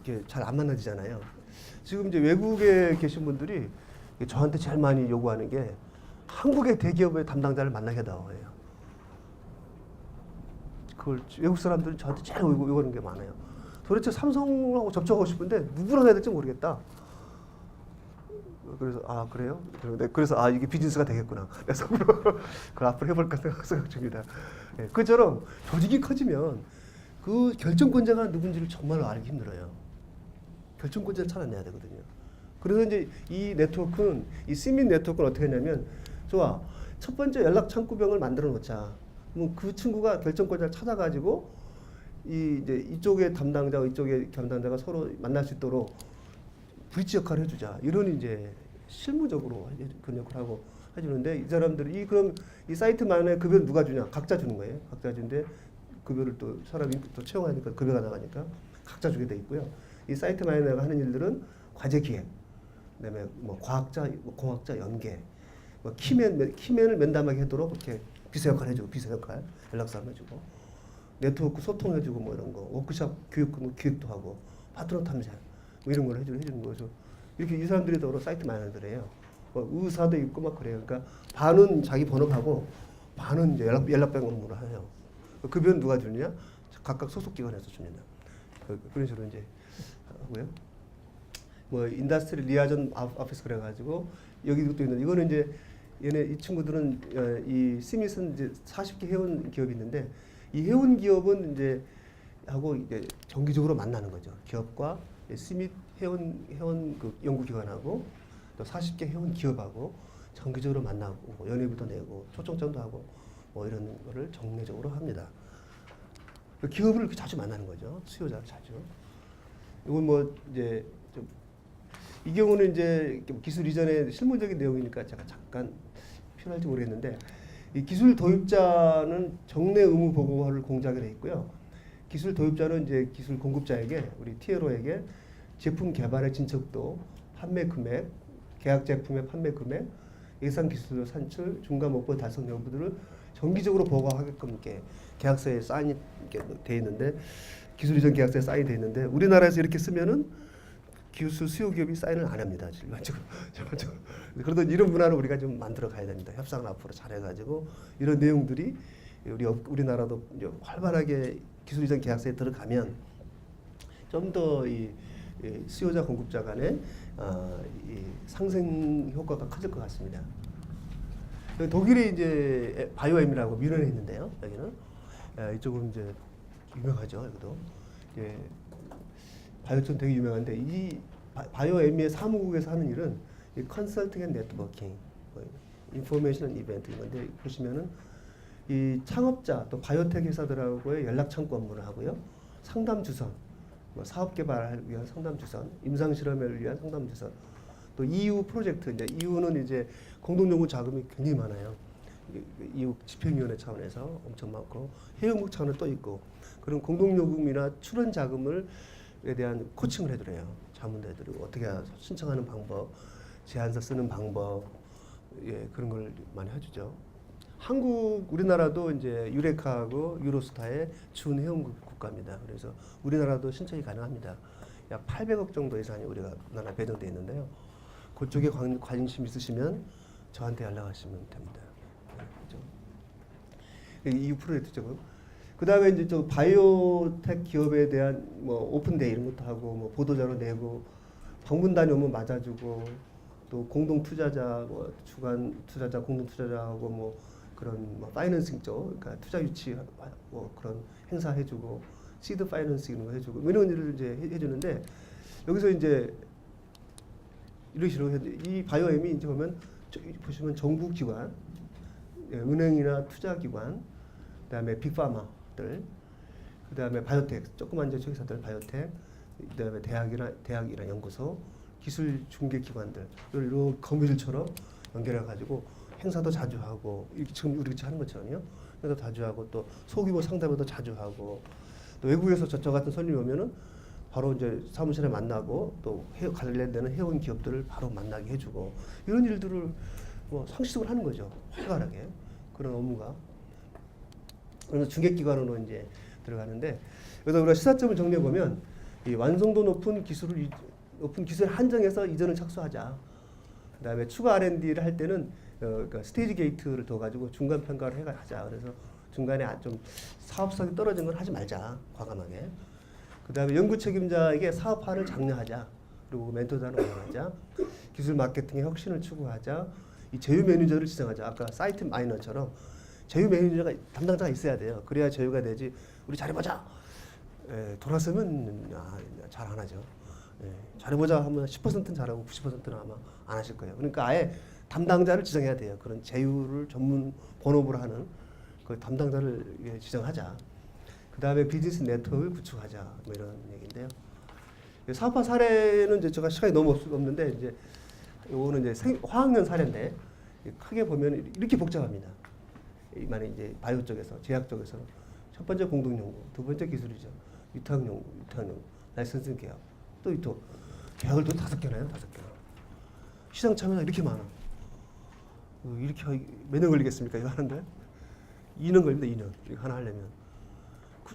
이게 잘 안 만나지잖아요. 지금 이제 외국에 계신 분들이 저한테 제일 많이 요구하는 게 한국의 대기업의 담당자를 만나게 해달라고 해요. 그걸 외국 사람들은 저한테 제일 요구하는 게 많아요. 도대체 삼성하고 접촉하고 싶은데 누구랑 해야 될지 모르겠다. 그래서 그래요? 그래서 이게 비즈니스가 되겠구나. 그래서 그걸 앞으로 해볼까 생각 중입니다. 네, 그처럼 조직이 커지면 그 결정권자가 누군지를 정말로 알기 힘들어요. 결정권자를 찾아내야 되거든요. 그래서 이제 이 네트워크는 이 시민 네트워크는 어떻게 했냐면 좋아. 첫 번째 연락 창구병을 만들어 놓자. 그럼 그 친구가 결정권자를 찾아가지고 이제 이쪽의 담당자와 이쪽의 담당자가 서로 만날 수 있도록 브릿지 역할을 해주자. 이런 이제 실무적으로 그런 역할을 하고 해주는데 이 사람들이 그럼 이 사이트만의 급여를 누가 주냐? 각자 주는 거예요. 각자 주는데 급여를 또 사람이 또 채용하니까 급여가 나가니까 각자 주게 돼 있고요. 이 사이트만에가 하는 일들은 과제 기획, 그다음에 뭐 과학자, 공학자 연계, 뭐 키맨을 면담하게 하도록 이렇게 비서 역할 해주고 비서 역할 연락사람 해주고 네트워크 소통해주고 뭐 이런 거 워크숍 교육도 하고 파트너 탐색 뭐 이런 걸 해주는 거죠. 이렇게 이 사람들이 더러 사이트 마이너들이에요. 뭐 의사도 있고 막 그래요. 그러니까 반은 자기 번호하고 반은 이제 연락병 업무를 해요. 급여는 누가 주느냐? 각각 소속 기관에서 줍니다. 그런 식으로 이제 하고요. 뭐 인더스트리 리아전 오피스 그래가지고 여기도 또 있는 이거는 이제 이 친구들은 이 시밋은 이제 40개 회원 기업이 있는데 이 회원 기업은 이제 하고 이제 정기적으로 만나는 거죠. 기업과 시밋 회원 그 연구기관하고 또 40개 회원 기업하고 정기적으로 만나고 뭐 연회부도 내고 초청장도 하고 뭐 이런 거를 정례적으로 합니다. 기업을 이렇게 자주 만나는 거죠. 수요자를 자주. 이건 뭐 이제 좀 이 경우는 이제 기술 이전의 실무적인 내용이니까 제가 잠깐 필요할지 모르겠는데 이 기술 도입자는 정례 의무 보고를 공작을 해 있고요. 기술 도입자는 이제 기술 공급자에게 우리 TLO에게 제품 개발의 진척도, 판매 금액, 계약 제품의 판매 금액, 예상 기술 산출, 중간 목표 달성 여부들을 정기적으로 보고하게끔 이렇게 계약서에 사인이 돼 있는데 기술 이전 계약서에 사인이 돼 있는데 우리나라에서 이렇게 쓰면은 기술 수요 기업이 사인을 안 합니다. 일반적으로. 그래도 이런 문화를 우리가 좀 만들어 가야 됩니다. 협상을 앞으로 잘해가지고 이런 내용들이 우리나라도 이제 활발하게 기술 이전 계약서에 들어가면 좀 더 이 수요자 공급자 간의 이 상생 효과가 커질 것 같습니다. 독일이 이제 바이오엠이라고 뮌헨에 있는데요. 여기는 이쪽은 이제 유명하죠. 여기도 바이오처럼 되게 유명한데 이 바이오엠의 사무국에서 하는 일은 이 컨설팅 앤 네트워킹, 인포메이션 앤 이벤트 이건데 보시면은 이 창업자 또 바이오텍 회사들하고의 연락 창구 업무를 하고요. 상담 주선, 뭐 사업 개발을 위한 상담 주선, 임상 실험을 위한 상담 주선. 또 EU 프로젝트 이제 EU는 이제 공동 연구 자금이 굉장히 많아요. EU 집행위원회 차원에서 엄청 많고 해외연구 차원에 또 있고 그런 공동 연구이나 출원 자금을에 대한 코칭을 해드려요. 자문도 해드리고 어떻게 신청하는 방법, 제안서 쓰는 방법, 그런 걸 많이 해주죠. 우리나라도 이제 유레카하고 유로스타의 준회원 국가입니다. 그래서 우리나라도 신청이 가능합니다. 약 800억 정도 예산이 우리나라 배정되어 있는데요. 그쪽에 관심 있으시면 저한테 연락하시면 됩니다. 그렇죠? EU 프로젝트죠. 그 다음에 이제 또 바이오텍 기업에 대한 뭐 오픈데이 이런 것도 하고 뭐 보도자료 내고 방문단이 오면 맞아주고 또 공동 투자자 뭐 주관 투자자 공동 투자자하고 뭐 그런 뭐 파이낸싱 쪽 그러니까 투자 유치 뭐 그런 행사 해주고 시드 파이낸싱 이런 거 해주고 이런 일을 이제 해주는데 여기서 이제 이런 식으로 이 바이오엠이 이제 보시면 정부 기관, 은행이나 투자 기관, 그다음에 빅파마들, 그다음에 바이오텍 조그만 이제 회사들 바이오텍, 그다음에 대학이나 연구소, 기술 중개 기관들 이런 거미줄처럼 연결해 가지고 행사도 자주 하고 지금 우리 같이 하는 것처럼요. 행사도 자주 하고 또 소규모 상담도 자주 하고 또 외국에서 저 같은 손님이 오면은 바로 이제 사무실에 만나고 또 관련되는 회원 기업들을 바로 만나게 해주고 이런 일들을 뭐 상시적으로 하는 거죠. 활발하게 그런 업무가. 그래서 중개기관으로 이제 들어가는데 그래서 우리가 시사점을 정리해 보면 이 완성도 높은 기술을 한정해서 이전을 착수하자. 그다음에 추가 R&D를 할 때는 그러니까 스테이지 게이트를 둬 가지고 중간 평가를 하자. 그래서 중간에 좀 사업성이 떨어진 건 하지 말자. 과감하게. 그다음에 연구 책임자에게 사업화를 장려하자. 그리고 멘토단을 운영하자. 기술 마케팅의 혁신을 추구하자. 이 제휴 매니저를 지정하자. 아까 사이트 마이너처럼 제휴 매니저가 담당자가 있어야 돼요. 그래야 제휴가 되지. 우리 잘해보자. 돌아서면 잘 안 하죠. 잘해보자 하면 10%는 잘하고 90%는 아마 안 하실 거예요. 그러니까 아예 담당자를 지정해야 돼요. 그런 제휴를 전문 본업으로 하는 그 담당자를 지정하자. 그 다음에 비즈니스 네트워크를 구축하자. 뭐 이런 얘기인데요. 사업화 사례는 이제 제가 시간이 너무 없는데 이제 요거는 이제 화학연 사례인데 크게 보면 이렇게 복잡합니다. 만약 이제 바이오 쪽에서 제약 쪽에서 첫 번째 공동 연구, 두 번째 기술이죠. 유탁 연구, 라이선싱 계약, 또 계약을 또 5개나요, 5개. 시장 참여가 이렇게 많아. 이렇게 몇 년 걸리겠습니까? 이거 하는데 2년 걸립니다. 2년 이거 하나 하려면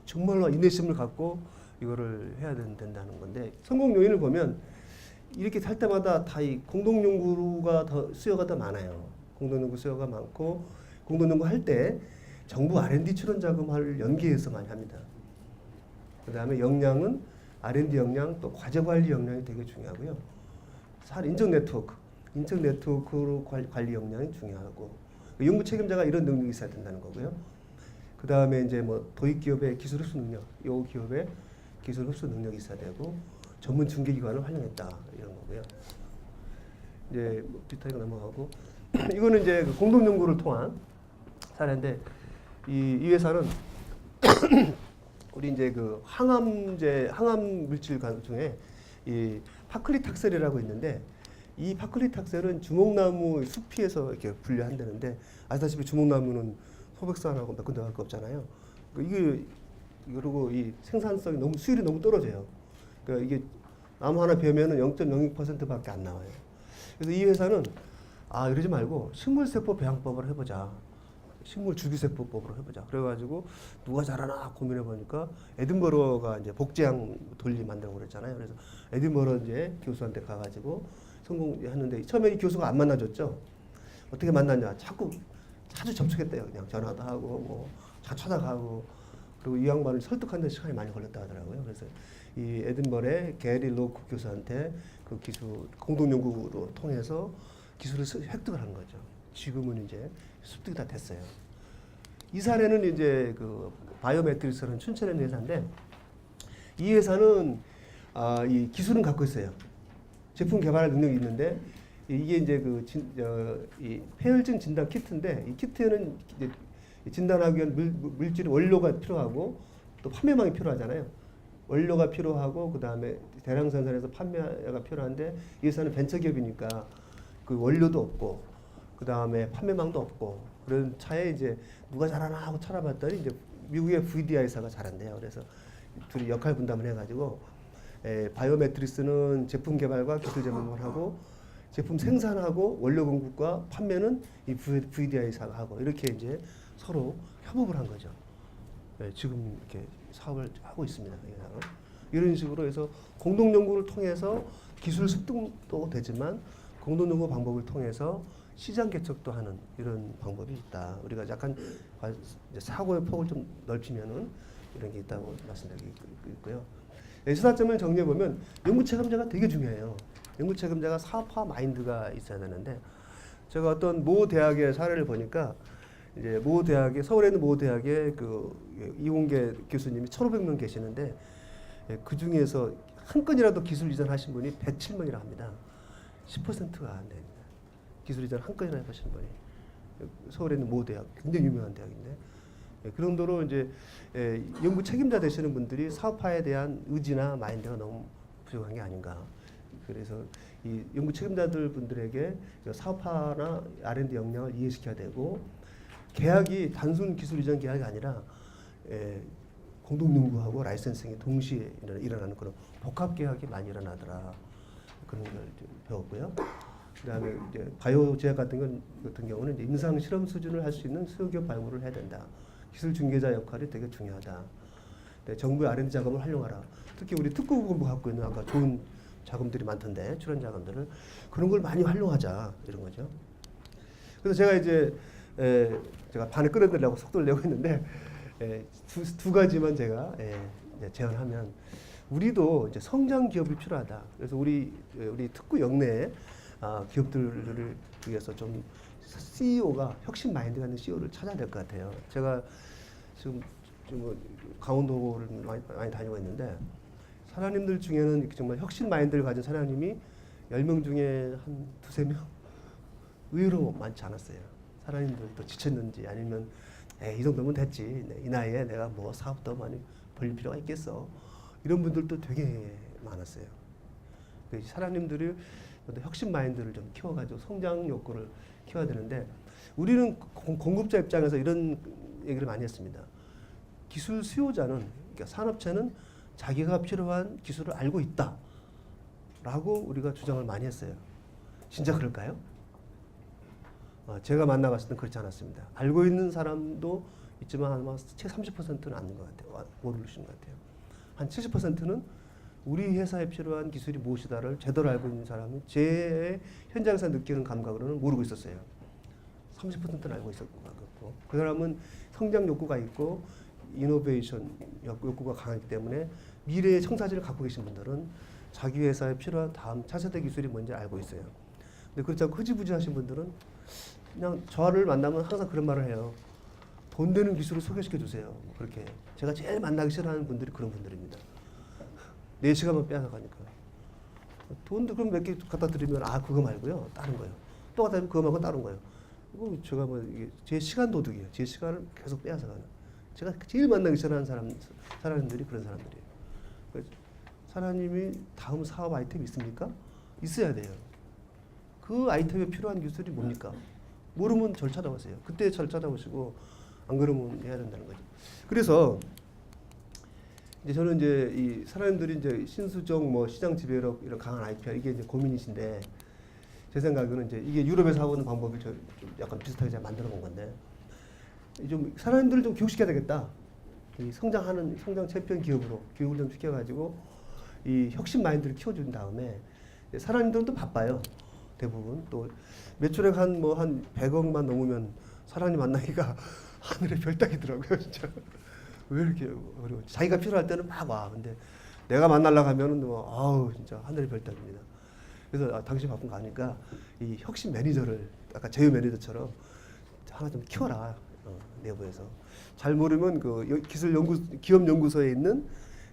정말로 인내심을 갖고 이거를 해야 된다는 건데 성공 요인을 보면 이렇게 할 때마다 다 이 공동 연구가 더 수요가 더 많아요. 공동 연구 수요가 많고 공동 연구 할 때 정부 R&D 출원 자금을 연계해서 많이 합니다. 그다음에 역량은 R&D 역량 또 과제 관리 역량이 되게 중요하고요. 인적 네트워크로 관리 역량이 중요하고 연구 책임자가 이런 능력이 있어야 된다는 거고요. 그 다음에 이제 뭐 도입 기업의 기술 흡수 능력, 이 기업의 기술 흡수 능력이 있어야 되고 전문 중개기관을 활용했다 이런 거고요. 이제 뭐 비슷하게 넘어가고 이거는 이제 그 공동 연구를 통한 사례인데 이 회사는 우리 이제 그 항암 물질 중에 이 파클리탁셀이라고 있는데 이 파클리탁셀은 주목나무 숲피에서 이렇게 분류한다는데 아시다시피 주목나무는 소백산하고 몇 군데 갈 거 없잖아요. 그리고 이 생산성이 수율이 너무 떨어져요. 그러니까 이게 나무 하나 베면은 0.02%밖에 안 나와요. 그래서 이 회사는 이러지 말고 식물세포 배양법을 해보자. 식물 줄기세포법으로 해보자. 그래가지고 누가 잘하나 고민해 보니까 에든버러가 이제 복제양 돌리 만들고 그랬잖아요. 그래서 에든버러 이제 교수한테 가가지고 성공했는데 처음에 이 교수가 안 만나줬죠. 어떻게 만났냐? 자주 접촉했대요. 그냥 전화도 하고 뭐 찾아가고 그리고 이 양반을 설득하는 데 시간이 많이 걸렸다 하더라고요. 그래서 이 에든버러의 게리 로크 교수한테 그 기술 공동 연구로 통해서 기술을 획득을 하는 거죠. 지금은 이제 습득이 다 됐어요. 이 사례는 이제 그 바이오매트릭스라는 춘천에 있는 회사인데 이 회사는 이 기술은 갖고 있어요. 제품 개발 능력이 있는데 이게 이제 이 폐혈증 진단 키트인데 이 키트에는 이제 진단하기 위한 물질 원료가 필요하고 또 판매망이 필요하잖아요. 원료가 필요하고 그 다음에 대량 생산해서 판매가 필요한데 이 회사는 벤처기업이니까 그 원료도 없고 그 다음에 판매망도 없고 그런 차에 이제 누가 잘하나 하고 찾아봤더니 이제 미국의 VDI 회사가 잘한대요. 그래서 둘이 역할 분담을 해가지고 바이오매트릭스는 제품 개발과 기술 제공을 하고 제품 생산하고 원료 공급과 판매는 이 VDI 회사가 하고 이렇게 이제 서로 협업을 한 거죠. 지금 이렇게 사업을 하고 있습니다. 이런 식으로 해서 공동 연구를 통해서 기술 습득도 되지만 공동 연구 방법을 통해서 시장 개척도 하는 이런 방법이 있다. 우리가 약간 이제 사고의 폭을 좀 넓히면은 이런 게 있다고 말씀드리고 있고요. 시사점을 정리해 보면 연구 책임자가 되게 중요해요. 연구 책임자가 사업화 마인드가 있어야 되는데 제가 어떤 모 대학의 사례를 보니까 이제 모 대학에 서울에 있는 모 대학에 그 이공계 교수님이 1,500명 계시는데 그 중에서 한 건이라도 기술 이전하신 분이 107명이라 합니다. 10%가 안 됩니다. 기술 이전 한 건이나 해보신 분이 서울에 있는 모 대학 굉장히 유명한 대학인데 그 정도로 이제 연구 책임자 되시는 분들이 사업화에 대한 의지나 마인드가 너무 부족한 게 아닌가. 그래서 이 연구 책임자들 분들에게 사업화나 R&D 역량을 이해시켜야 되고 계약이 단순 기술 이전 계약이 아니라 공동 연구하고 라이센싱이 동시에 일어나는 그런 복합 계약이 많이 일어나더라. 그런 걸 배웠고요. 그다음에 이제 바이오 제약 같은 경우는 이제 임상 실험 수준을 할 수 있는 수요기업 발굴을 해야 된다. 기술 중개자 역할이 되게 중요하다. 정부의 R&D 자금을 활용하라. 특히 우리 특구본부 갖고 있는 아까 좋은 자금들이 많던데 출연 자금들을 그런 걸 많이 활용하자 이런 거죠. 그래서 제가 이제 제가 반을 끌어들이려고 속도를 내고 있는데 두 가지만 제가 이제 제안하면 우리도 이제 성장 기업이 필요하다. 그래서 우리 특구 역내에 기업들을 위해서 좀 CEO가 혁신 마인드가 있는 CEO를 찾아야 될 것 같아요. 제가 지금 강원도를 많이 다니고 있는데 사장님들 중에는 정말 혁신 마인드를 가진 사장님이 10명 중에 한 두세 명 의외로 많지 않았어요. 사장님들도 지쳤는지 아니면 이 정도면 됐지. 이 나이에 내가 뭐 사업도 많이 벌릴 필요가 있겠어. 이런 분들도 되게 많았어요. 사장님들이 혁신 마인드를 좀 키워가지고 성장 욕구를 키워야 되는데 우리는 공급자 입장에서 이런 얘기를 많이 했습니다. 기술 수요자는 그러니까 산업체는 자기가 필요한 기술을 알고 있다라고 우리가 주장을 많이 했어요. 진짜 그럴까요? 제가 만나봤을 땐 그렇지 않았습니다. 알고 있는 사람도 있지만 아마 채 30%는 아닌 것 같아요. 모르시는 것 같아요. 한 70%는 우리 회사에 필요한 기술이 무엇이다를 제대로 알고 있는 사람이 제 현장에서 느끼는 감각으로는 모르고 있었어요. 30%는 알고 있었고 그 사람은 성장 욕구가 있고 이노베이션 욕구가 강하기 때문에 미래의 청사진을 갖고 계신 분들은 자기 회사에 필요한 다음 차세대 기술이 뭔지 알고 있어요. 근데 그렇지 않고 흐지부지 하신 분들은 그냥 저를 만나면 항상 그런 말을 해요. 돈 되는 기술을 소개시켜 주세요. 그렇게 제가 제일 만나기 싫어하는 분들이 그런 분들입니다. 4시간만 빼앗아가니까. 돈도 그럼 몇 개 갖다 드리면 그거 말고요. 다른 거요. 또 갖다 드리면 그거 말고 다른 거요. 이거 제가 이게 제 시간 도둑이에요. 제 시간을 계속 빼앗아가는. 제가 제일 만나기 싫어하는 사람들이 그런 사람들이에요. 그래서 사장님이 다음 사업 아이템 있습니까? 있어야 돼요. 그 아이템에 필요한 기술이 뭡니까? 모르면 절 찾아오세요. 그때 절 찾아오시고 안 그러면 해야 된다는 거죠. 그래서 이제 저는 이제 이 사람들이 이제 신수적 시장 지배력 이런 강한 IPR 이게 이제 고민이신데 제 생각에는 이제 이게 유럽에서 하고 있는 방법이 좀 약간 비슷하게 제가 만들어 본 건데 좀 사람들을 좀 교육시켜야 되겠다. 이 성장 챔피언 기업으로 교육을 좀 시켜가지고 이 혁신 마인드를 키워준 다음에 사람들은 또 바빠요. 대부분 또 매출액 한 100억만 넘으면 사람이 만나기가 하늘의 별 따기더라고요, 진짜. 왜 이렇게 어려워? 자기가 필요할 때는 막 와. 근데 내가 만나려고 하면은 진짜 하늘의 별 따기입니다. 그래서 당신 바쁜 거 아니까 이 혁신 매니저를 아까 제휴 매니저처럼 하나 좀 키워라. 내부에서 잘 모르면 그 기업 연구소에 있는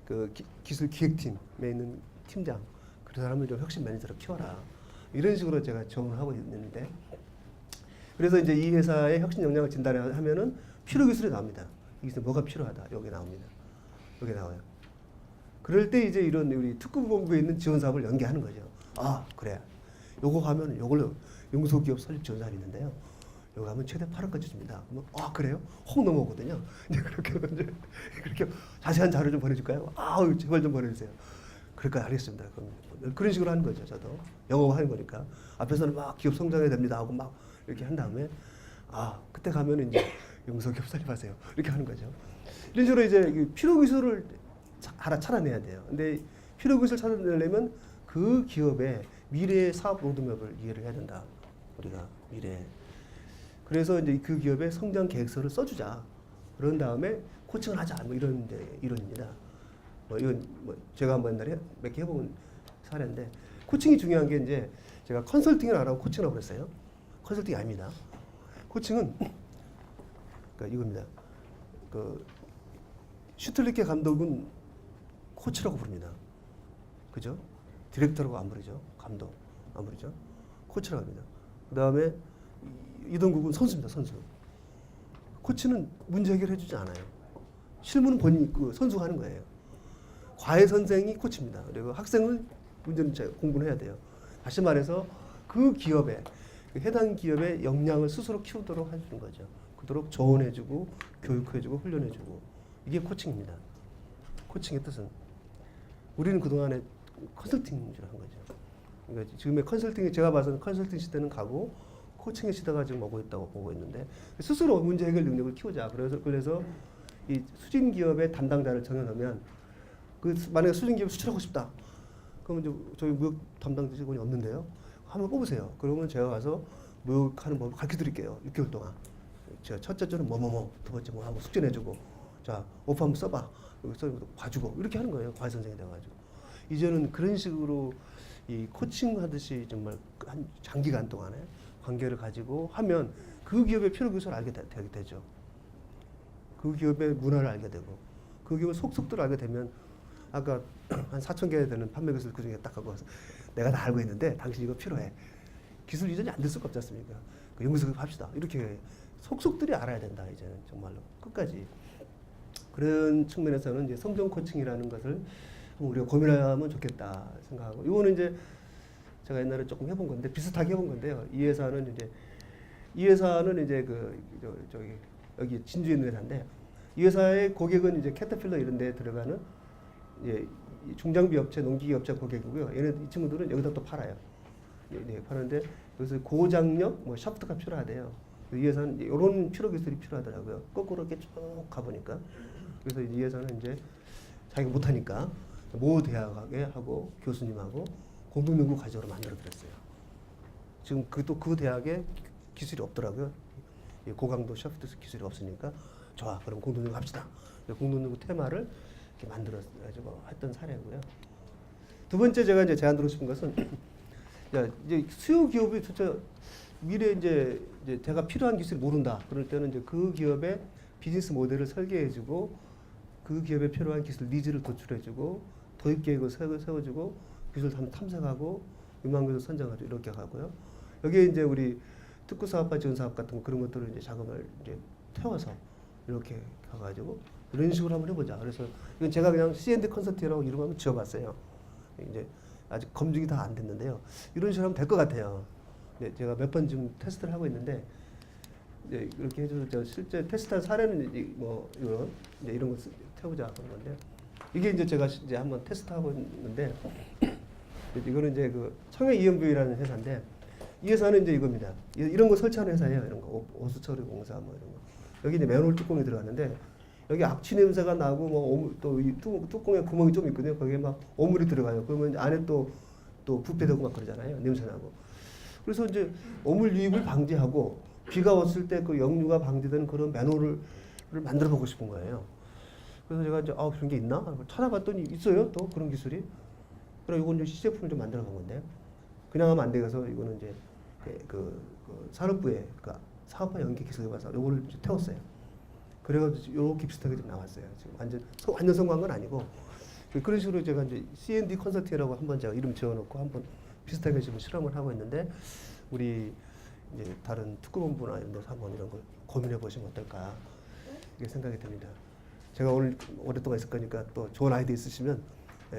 그 기술 기획팀에 있는 팀장 그 사람을 좀 혁신 매니저로 키워라. 이런 식으로 제가 조언을 하고 있는데, 그래서 이제 이 회사의 혁신 역량을 진단하면은 필요 기술이 나옵니다. 이게 뭐가 필요하다. 여기 나옵니다. 여기 나와요. 그럴 때 이제 이런 우리 특구본부에 있는 지원 사업을 연계하는 거죠. 아, 그래. 요거 하면 요걸로 연구소 기업 설립 지원 사업이 있는데요. 요거 하면 최대 8억까지 줍니다. 그러면 아, 그래요? 혹 넘어오거든요. 이제 그렇게 그렇게 자세한 자료 좀 보내줄까요? 아우, 제발 좀 보내주세요. 그러니까 알겠습니다. 그럼 그런 식으로 하는 거죠. 저도 영업하는 거니까 앞에서는 막 기업 성장해야 됩니다 하고 막 이렇게 한 다음에 아, 그때 가면 이제 연구소 기업 설립하세요. 이렇게 하는 거죠. 이런 식으로 이제 필요 기술을 하나 찾아내야 돼요. 근데 필요 기술 찾아내려면 그 기업의 미래의 사업 로드맵을 이해를 해야 된다. 우리가 미래. 그래서 이제 그 기업의 성장 계획서를 써주자. 그런 다음에 코칭을 하자. 뭐 이런 이론입니다. 이건 뭐 제가 한번 옛날에 몇 개 해본 사례인데, 코칭이 중요한 게 이제 제가 컨설팅을 안 하고 코칭을 하고 그랬어요. 컨설팅이 아닙니다. 코칭은 그러니까 이겁니다. 그 슈틀리케 감독은 코치라고 부릅니다. 그죠? 디렉터라고 안 부르죠. 감독 안 부르죠. 코치라고 합니다. 그 다음에 이동국은 선수입니다. 선수. 코치는 문제 해결해주지 않아요. 실무는 본인이 그 선수가 하는 거예요. 과외 선생이 코치입니다. 그리고 학생은 문제는 공부를 해야 돼요. 다시 말해서 그 기업에 해당 기업의 역량을 스스로 키우도록 해주는 거죠. 그도록 조언해주고 교육해주고 훈련해주고, 이게 코칭입니다. 코칭의 뜻은 우리는 그동안에 컨설팅을 한 거죠. 그러니까 지금의 컨설팅이 제가 봐서는 컨설팅 시대는 가고 코칭의 시대가 지금 오고 있다고 보고 있는데, 스스로 문제 해결 능력을 키우자. 그래서 이 수진 기업의 담당자를 정해놓으면 만약에 수진 기업 수출하고 싶다. 그러면 이제 저희 무역 담당 직원이 없는데요. 한번 뽑으세요. 그러면 제가 가서 무역하는 법을 가르쳐 드릴게요. 6개월 동안. 제가 첫째 주는 뭐뭐뭐, 두 번째 뭐 하고 숙제 내주고, 자 오프 한번 써봐. 여기서 봐주고 이렇게 하는 거예요. 과외 선생이 돼가지고. 이제는 그런 식으로 이 코칭 하듯이 정말 한 장기간 동안에 관계를 가지고 하면 그 기업의 필요 기술을 알게 되죠. 그 기업의 문화를 알게 되고, 그 기업의 속속들을 알게 되면, 아까 한 4,000개 되는 판매 기술 그 중에 딱 갖고 와서 내가 다 알고 있는데 당신 이거 필요해. 기술 이전이 안 될 수가 없지 않습니까? 그 연구소 합시다. 이렇게 속속들이 알아야 된다. 이제는 정말로 끝까지. 그런 측면에서는 이제 성장 코칭이라는 것을 우리가 고민하면 좋겠다 생각하고, 이거는 이제 제가 옛날에 조금 해본 건데 비슷하게 해본 건데요. 이 회사는 이제 저기 여기 진주에 있는 회사인데, 이 회사의 고객은 이제 캐터필러 이런 데 들어가는 예, 중장비 업체, 농기계 업체 고객이고요. 이 친구들은 여기다 또 팔아요. 파는데 여기서 고장력 뭐 샤프트가 필요하대요. 이 회사는 이런 필요 기술이 필요하더라고요. 거꾸로 이렇게 쭉 가보니까. 그래서 이 회사는 이제 자기가 못하니까 모 대학에 하고 교수님하고 공동 연구 과제로 만들어 드렸어요. 지금 그 대학에 기술이 없더라고요. 고강도 샤프트 기술이 없으니까 좋아. 그럼 공동 연구 합시다. 공동 연구 테마를 이렇게 만들어가지고 했던 사례고요. 두 번째 제가 이제 제안 드리고 싶은 것은, 이제 수요 기업이 진짜 미래 이제 제가 필요한 기술이 모른다. 그럴 때는 이제 그 기업의 비즈니스 모델을 설계해주고, 그 기업에 필요한 기술 니즈를 도출해주고, 도입 계획을 세워주고, 기술 탐색하고, 유망 기술 선정하고 이렇게 하고요. 여기에 이제 우리 특구 사업과 지원 사업 같은 거, 그런 것들을 이제 자금을 이제 태워서 이렇게 가가지고 이런 식으로 한번 해보자. 그래서 이건 제가 그냥 C&D 컨설팅이라고 이름 한번 지어봤어요. 이제 아직 검증이 다 안 됐는데요. 이런 식으로 하면 될 것 같아요. 네, 제가 몇 번 지금 테스트를 하고 있는데, 네, 이렇게 해서 실제 테스트한 사례는 뭐 이런 거 태우자 그런 건데, 이게 이제 제가 이제 한번 테스트하고 있는데, 이거는 이제 그 청해 EMV라는 회사인데, 이 회사는 이제 이겁니다. 이런 거 설치하는 회사예요. 이런 거 오수 처리 공사 뭐 이런 거. 여기 이제 맨홀 뚜껑이 들어갔는데, 여기 악취 냄새가 나고 뭐 또 이 뚜껑에 구멍이 좀 있거든요. 거기에 막 오물이 들어가요. 그러면 안에 또 부패되고 막 그러잖아요. 냄새 나고. 그래서 이제 오물 유입을 방지하고 비가 왔을 때 그 역류가 방지되는 그런 맨홀을 만들어 보고 싶은 거예요. 그래서 제가 이제 그런 게 있나? 찾아봤더니 있어요. 또 그런 기술이. 그래서 이건 이제 시제품을 좀 만들어 본 건데, 그냥 하면 안 돼서 이거는 이제 그 그 산업부에 그 사업화 연계 기술개발사 요거를 이제 태웠어요. 그래가지고 요렇게 비슷하게 좀 나왔어요. 지금 완전 성공한 건 아니고 그런 식으로 제가 이제 C&D 컨설팅이라고 한번 제가 이름 지어놓고 한번 비슷하게 지금 실험을 하고 있는데 우리 이제 다른 특구본부나 이런 데서 한번 이런 걸 고민해 보시면 어떨까 이게 생각이 듭니다. 제가 오늘 오랫동안 있을 거니까 또 좋은 아이디어 있으시면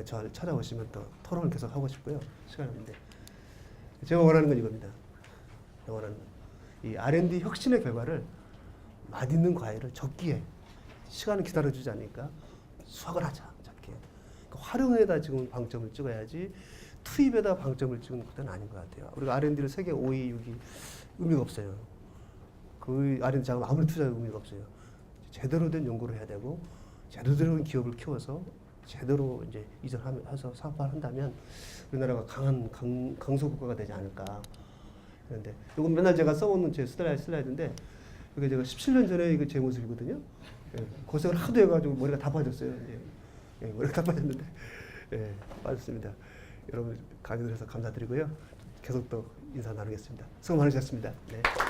저를 찾아오시면 또 토론을 계속 하고 싶고요. 시간이 없는데 제가 원하는 건 이겁니다. 제가 원하는 건 이 R&D 혁신의 결과를 맛있는 과일을 적기에 시간을 기다려주지 않으니까 수확을 하자 적기에. 그러니까 활용에다 지금 방점을 찍어야지 투입에다 방점을 찍는 것은 아닌 것 같아요. 우리가 R&D를 세계 5위, 6위 의미가 없어요. 그 R&D 자금 아무리 투자해도 의미가 없어요. 제대로 된 연구를 해야 되고 제대로 된 기업을 키워서 제대로 이제 이전해서 사업화를 한다면 우리나라가 강한 강소 국가가 되지 않을까. 그런데 이건 맨날 제가 써오는 제 슬라이드인데 이게 제가 17년 전에 이거 제 모습이거든요. 예, 고생을 하도 해가지고 머리가 다 빠졌어요. 이제 머리가 다 빠졌는데 빠졌습니다. 여러분 강의 들어서 감사드리고요. 계속 또 인사 나누겠습니다. 수고 많으셨습니다. 네.